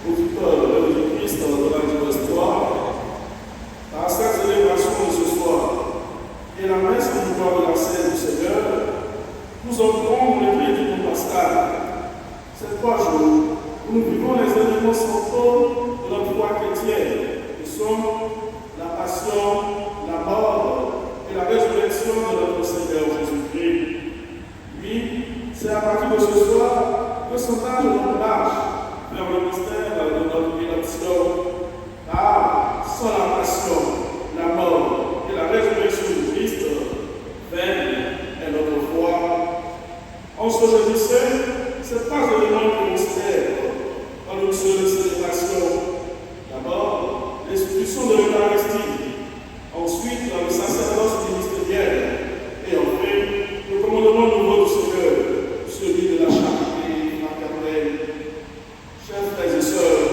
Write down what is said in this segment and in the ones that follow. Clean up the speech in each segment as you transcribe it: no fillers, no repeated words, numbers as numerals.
auditeur de l'œuvre du Christ dans la vie de l'histoire, à cette célébration de ce soir et la messe du pouvoir de la scène du Seigneur, nous offrons le crédit pascal. Ces 3 jours où nous vivons les événements centraux de notre foi chrétienne, qui sont la passion, la mort et la résurrection de notre Seigneur Jésus-Christ. Oui, c'est à partir de ce soir que s'engage notre marche vers le mystère de notre rédemption. Car sans la passion, la mort et la résurrection du Christ, vaine est notre foi. En ce jeudi saint, ces 3 éléments que nous célèbrons dans une seule célébration. D'abord, l'institution de l'Eucharistie, ensuite le sacerdoce ministériel, et enfin, le commandement nouveau du Seigneur, celui de la charité maternelle. Chers frères et sœurs,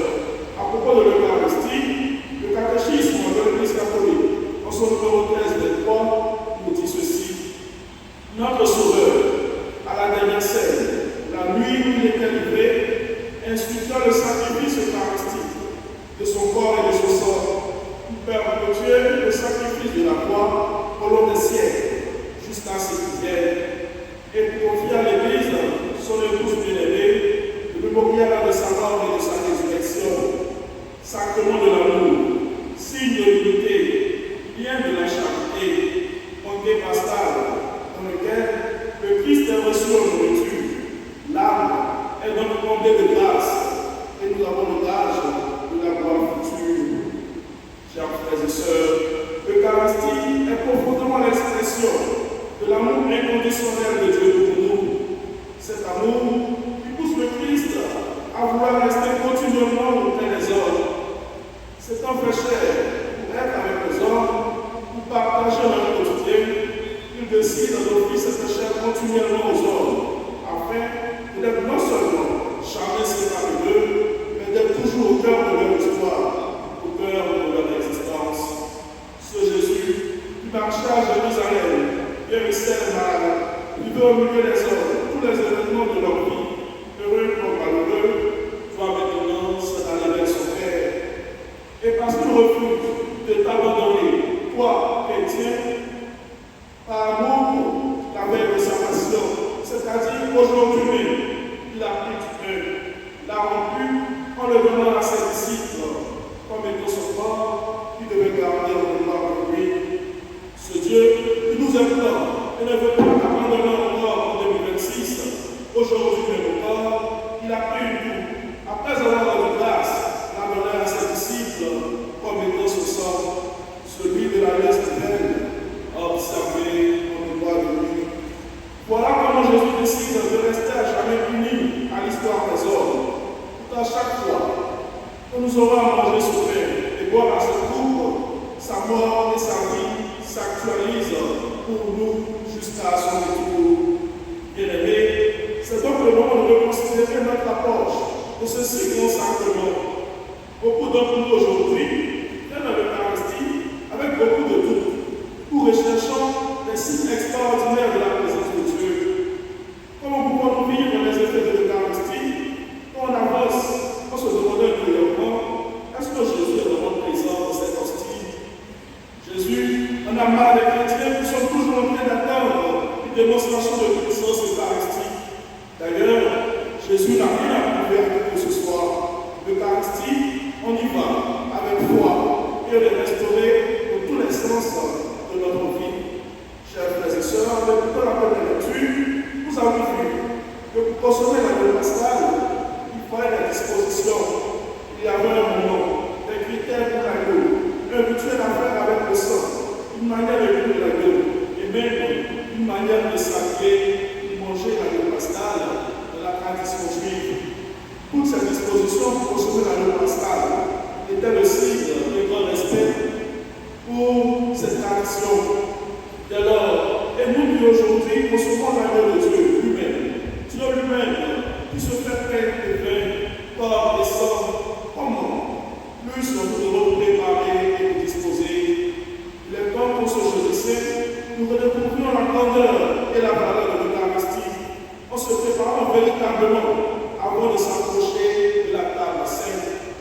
à propos de l'Eucharistie, le catéchisme de l'Église catholique, en son numéro 13 des 3, nous dit ceci. Notre Sauveur, à la dernière scène, la nuit où il était livré, institua le sacrifice eucharistique de son corps et de son sang, pour perpétuer le sacrifice de la croix au long des siècles, jusqu'à ce qu'il vienne, et pour confier à l'Église son épouse bien-aimée, le mémorial de sa mort et de sa résurrection, sacrement de l'amour, signe de l'unité, lien de la charité, bonté pastorale, dans lequel le Christ est reçu en nourriture. L'âme est donc comblée de grâce, et nous avons le gage de la gloire future. Chers frères et sœurs, l'Eucharistie est profondément l'expression de l'amour inconditionnel de Dieu pour nous. Cet amour qui pousse le Christ à vouloir rester continuellement auprès des hommes. C'est un frère cher pour être avec les hommes, pour partager leur quotidien, il décide d'offrir cette chair continuellement aux hommes, afin d'être non seulement jamais séparés d'eux, mais d'être toujours au cœur de leur histoire, au cœur de leur existence. Ce Jésus qui marchait à Jérusalem, guérissait les malades, vivait au milieu des hommes, tous les événements de leur vie, heureux comme malheureux, doit maintenant s'en aller vers son Père. Et parce qu'il refuse de t'abandonner, toi, chrétien, par amour, la veille de sa passion, c'est-à-dire aujourd'hui même, il a pris du pain, l'a rompu en le donnant à ses disciples, comme étant son corps, qui devait garder en mémoire de lui. Ce Dieu qui nous aime tant et ne veut pas abandonner encore en 2026, aujourd'hui même encore, il a pris une coupe, après avoir rendu grâce, l'a donné à ses disciples, comme étant son sang, celui de la liste divine, observé en mémoire de lui. Voilà comment Jésus décide de rester à jamais uni à l'histoire des hommes. Tout à chaque fois que nous aurons à manger ce pain et boire à cette coupe, sa mort et sa vie s'actualisent pour nous jusqu'à son retour. Bien-aimés, c'est donc le moment de reconsidérer notre approche de ce si grand sacrement. Beaucoup d'entre nous aujourd'hui viennent à l'Eucharistie avec beaucoup de doutes, où recherchant les signes extraordinaires de la présence de Dieu. Comment pouvons-nous vivre les effets de l'Eucharistie quand on avance, on se demande intérieurement, est-ce que Jésus est vraiment présent dans cette hostie? Jésus en a marre des chrétiens qui sont toujours en train d'attendre une démonstration de puissance eucharistique. D'ailleurs, Jésus n'a rien à prouver que ce soir. L'Eucharistie, on y va avec foi et on est restauré dans tous les sens de notre vie. Chers frères et sœurs, en écoutant la première lecture, nous avons vu que pour consommer la loi pascale, il fallait la disposition. Il y avait un moment, des critères pour l'agneau, un rituel à faire avec le sang, une manière de cuire l'agneau, et même une manière de sacrer, de manger la loi pascale de la tradition juive. Toutes ces dispositions pour consommer la loi pascale étaient le signe de grand respect pour cette tradition. Dès lors, et nous qui aujourd'hui consommons l'agneau de Dieu lui-même, Dieu lui-même qui se fait pain et vin, corps et sang, comment plus nous devons préparer et nous disposer. Il est temps pour ce jeudi saint, nous redécouvrions la grandeur et la valeur de l'Eucharistie en se préparant véritablement avant de s'approcher de la table sainte.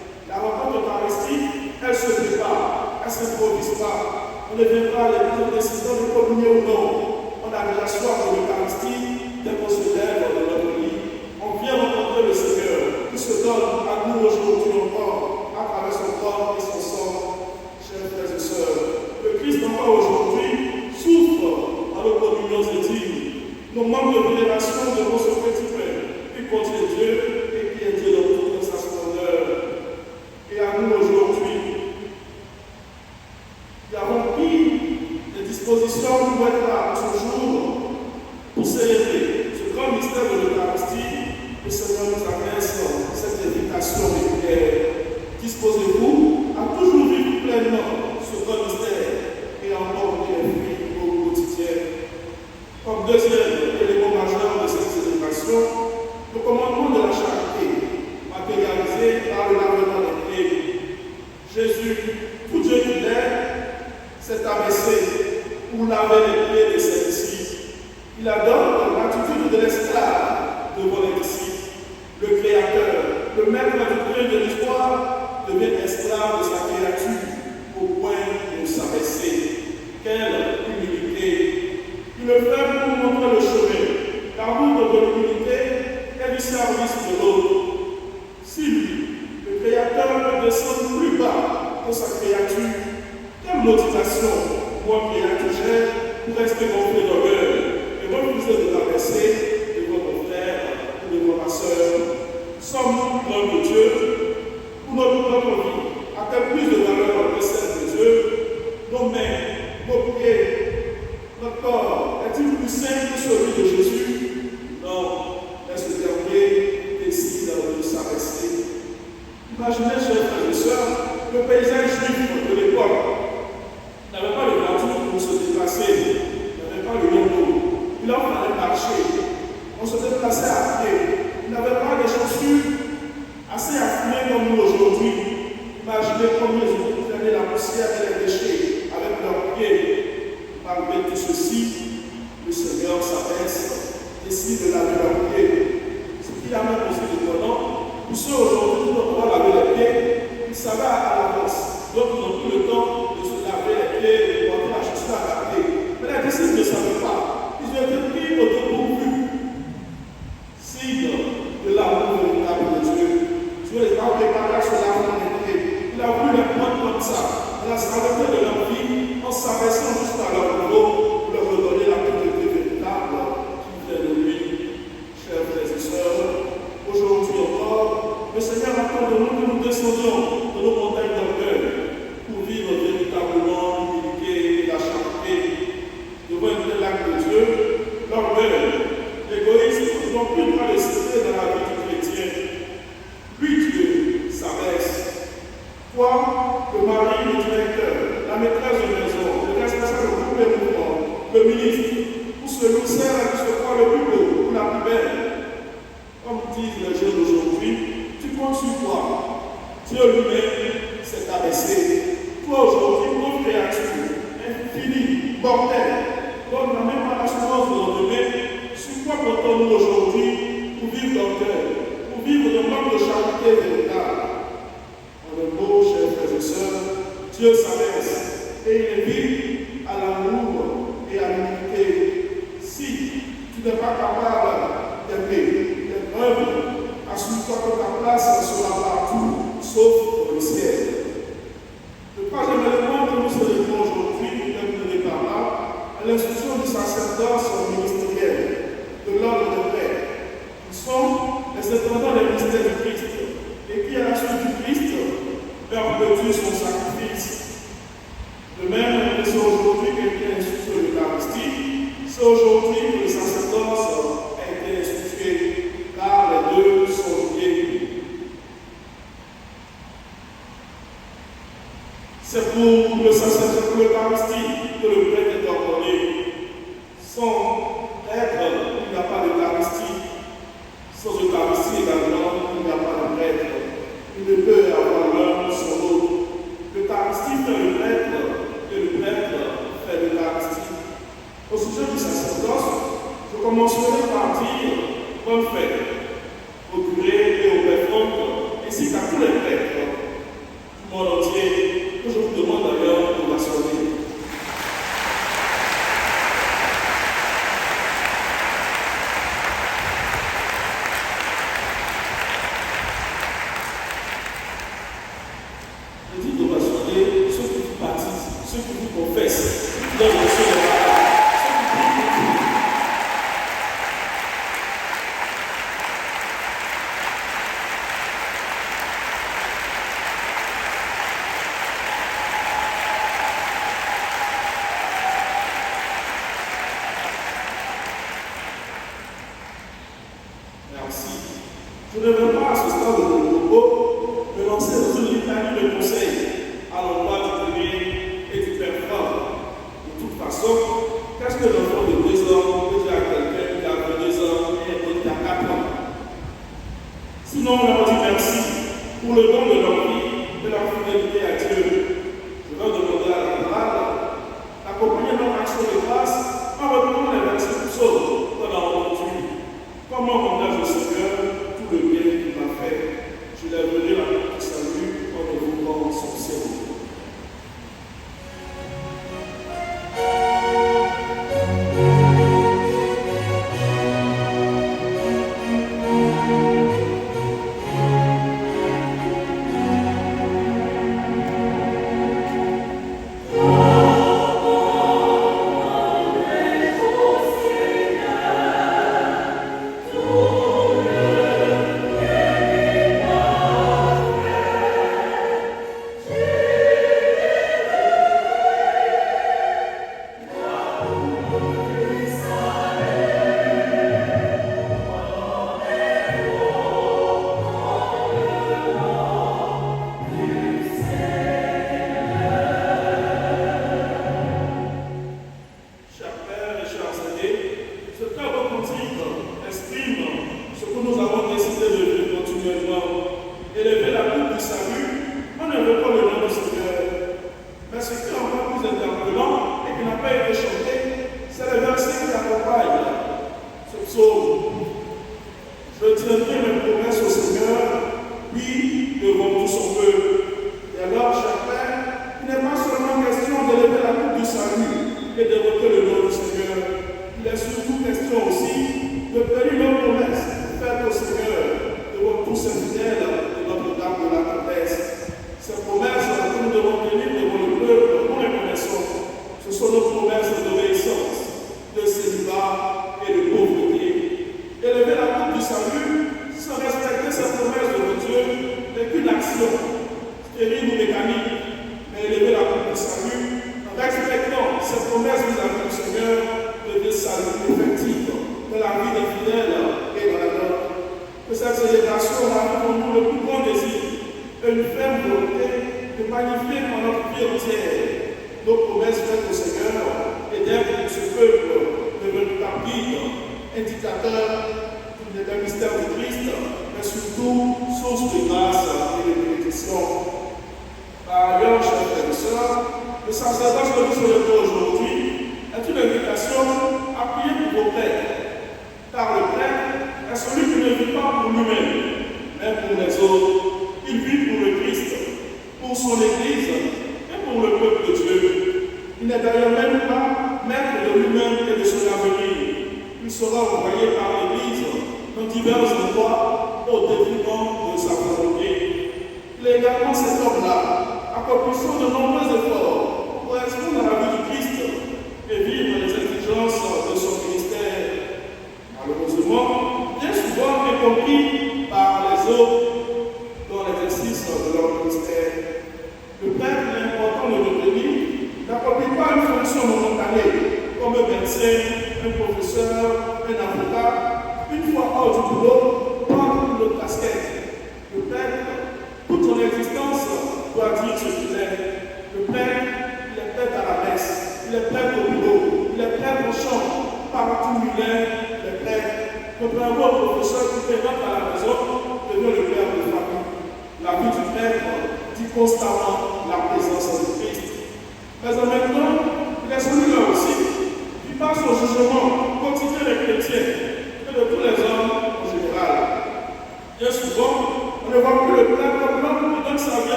sa messe cette invitation régulière. Disposez-vous à toujours vivre pleinement ce grand mystère et en porter les fruits au quotidien. Comme deuxième élément majeur de cette célébration, le commandement de la charité, matérialisé par le lavement des pieds. Jésus, tout Dieu qu'il est, s'est abaissé pour laver les pieds de ses disciples. Il adopte l'attitude de l'esclave devant les disciples. Le Créateur, le maître du creux de l'histoire, devient esclave de sa créature au point de s'abaisser. Quelle humilité! Il le fait pour montrer le chemin. La route de l'humilité est du service de l'autre. Si lui, le Créateur, ne descend plus bas que sa créature, quelle motivation, moi créature chère, pour rester gonflé d'orgueil et refuser de l'abaisser devant mon frère ou devant ma soeur? Sommes-nous plus grands que Dieu? Pour notre propre vie, a-t-elle plus de valeur que celle de Dieu? Nos mains, nos pieds, notre corps est-il plus saint que celui de Jésus? Non, mais ce dernier décide de s'abaisser. Imaginez, chers frères et sœurs, le paysage juif de l'époque n'avait pas de voiture pour se déplacer, n'avait pas de yondo. Il en fallait marcher. On se déplaçait à pied. Il n'avait pas de chaussures assez affinées comme nous aujourd'hui. Imaginez combien ils ont traîné la poussière et les déchets avec leurs pieds. Malgré tout ceci, le Seigneur s'abaisse, décide de laver leurs pieds. Ce qui a même aussi étonnant, pour ceux aujourd'hui qui n'ont pas lavé les pieds, ils savaient à l'avance. Donc ils n'ont plus le temps de se laver les pieds et de porter la chaussure adaptée. Mais les disciples ne savaient pas. Ils ont été pris au dépourvu. Signe de l'amour véritable de Dieu. Dieu les a préparés sur lavement des pieds. Il a voulu les prendre comme ça, dans la sainteté de leur vie, en s'abaissant jusqu'à leur niveau, pour leur redonner la pureté véritable qui vient de lui. Chers frères et sœurs, aujourd'hui encore, le Seigneur attend de nous que nous descendions de nos montagnes d'orgueil pour vivre véritablement l'humilité et la charité. Devant une telle acte de Dieu, l'orgueil, l'égoïsme n'ont plus de nécessité dans la vie du chrétien. Lui, Dieu, s'abaisse. Toi, le mari, le directeur, la maîtresse de maison, le responsable de tous les mouvements, le ministre, ou celui qui se croit le plus beau ou la plus belle. Comme disent les jeunes d'aujourd'hui, tu comptes sur toi. Dieu lui-même s'est abaissé. Toi aujourd'hui, notre créature, infinie, mortelle, donne la même assurance de lendemain. Sur quoi comptons-nous aujourd'hui pour vivre d'orgueil, pour vivre de manque de charité véritable? En un mot, chers frères et sœurs, Dieu s'abaisse et il invite à l'amour et à l'humilité. Si tu n'es pas capable d'aimer, d'être humble, assure-toi que ta place sera partout, sauf dans le ciel. Le troisième élément que nous célébrons aujourd'hui, terminé par là, est l'instruction du sacerdoce ministériel, de l'ordre des prêtres, qui sont les intendants des mystères du Christ, et qui, à la suite du Christ, perpétue son sacrifice. De même que c'est aujourd'hui qu'il a institué l'Eucharistie, c'est aujourd'hui que le sacerdoce a été institué, car les deux sont liés. C'est pour le sacerdoce, pour l'Eucharistie, que le prêtre est ordonné. Sans prêtre, il n'y a pas d'Eucharistie. Sans Eucharistie également, il n'y a pas de prêtre. Il ne peut y avoir l'un sans l'autre. L'Eucharistie fait le prêtre et le prêtre fait l'Eucharistie. Au sujet du sacerdoce, je commencerai par dire bonne fête aux curés et aux prêtres, ainsi qu'à tous les prêtres du monde entier, que je vous demande d'ailleurs de m'assurer. Ceux qui vous baptisent, ceux qui vous confessent, ceux qui donnent le sang de la ceux qui prient pour vous. voudrais pas, à ce stade de mon propos, me lancer dans une litanie de conseils à l'endroit du premier et du père Franck. De toute façon, qu'est-ce que l'enfant de 2 ans peut dire à quelqu'un qui a 22 ans et un autre qui a 4 ans? Sinon, on leur dit merci pour le don de leur vie, de leur fidélité à Dieu. Je vais demander à la camarade d'accompagner notre action de grâce en reprenant les versets du psaume qu'on a entendu. Comment rendre au Seigneur tout le bien qu'il m'a fait? Je lèverai la main du salut en évoquant son Seigneur.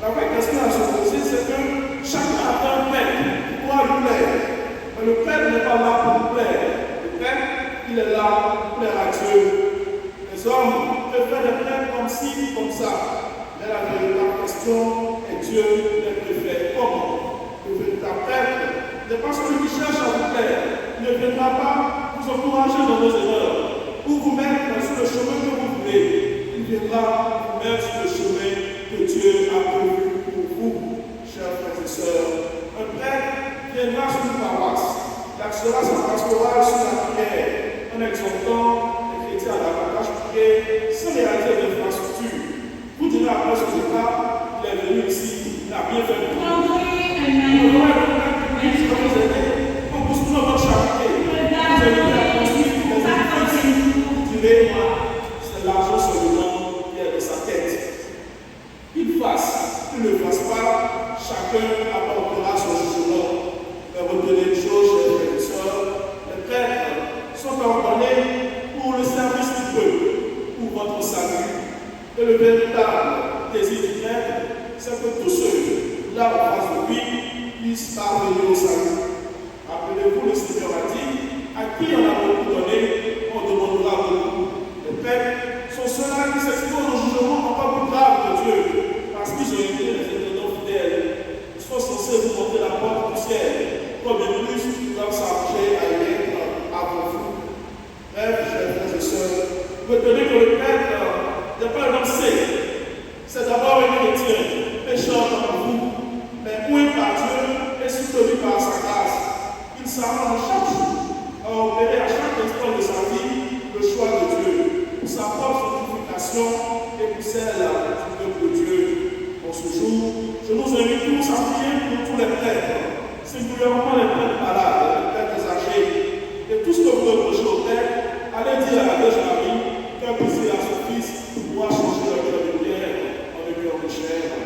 La vraie question à se poser, c'est que chacun a un père. plaire à Dieu. Les hommes peuvent faire des plaintes comme ci, comme ça. Mais la véritable question est Dieu les préfère comment? Le véritable prêtre n'est pas celui qui cherche à vous plaire. Il ne viendra pas vous encourager dans vos erreurs ou vous mettre sur le chemin que vous voulez. Il viendra vous mettre sur le chemin que Dieu a prévu pour vous, chers frères et sœurs. Un prêtre viendra sur une paroisse. Il axera sa pastorale sur la prière en exhortant les chrétiens à davantage prier sans réaliser d'infrastructure. Vous direz après ce départ, il est venu ici, il n'a rien fait pour vous. Il va vous aider en construisant votre charité. Vous allez à construire des édifices. Vous direz, c'est l'argent seulement qui est de sa tête. Qu'il fasse, qu'il ne fasse pas, chacun apportera son jugement. Mais retenez une chose, chers frères et sœurs, les prêtres sont ordonnés pour le service du peuple, pour votre salut. Et le véritable désir du prêtre, c'est que tous ceux là en face de lui puissent parvenir au salut. Rappelez-vous, le Seigneur a dit, à qui on a beaucoup donné, on demandera beaucoup. Les prêtres sont ceux-là qui s'exposent au jugement encore plus grave de Dieu, parce qu'ils ont été les étonnants fidèles. Ils sont censés vous montrer la porte du ciel, comme de plus ils doivent s'arranger à y être avant vous. Bref, chers frères et sœurs, retenez que le prêtre n'est pas un homme saint. C'est d'abord un chrétien, pécheur comme vous, mais oué par Dieu et soutenu par sa grâce. Il s'arrange chaque jour à opérer à chaque instant de sa vie le choix de Dieu, pour sa propre sanctification et pour celle du peuple de Dieu. Pour ce jour, je nous invite tous à prier pour tous les prêtres, singulièrement les prêtres malades, les prêtres âgés, et tout ce que vous reprochez aux prêtres, allez dire à la Vierge Marie qu'un plaisir à son Fils pourra changer leur cœur de pierre en un cœur de chair.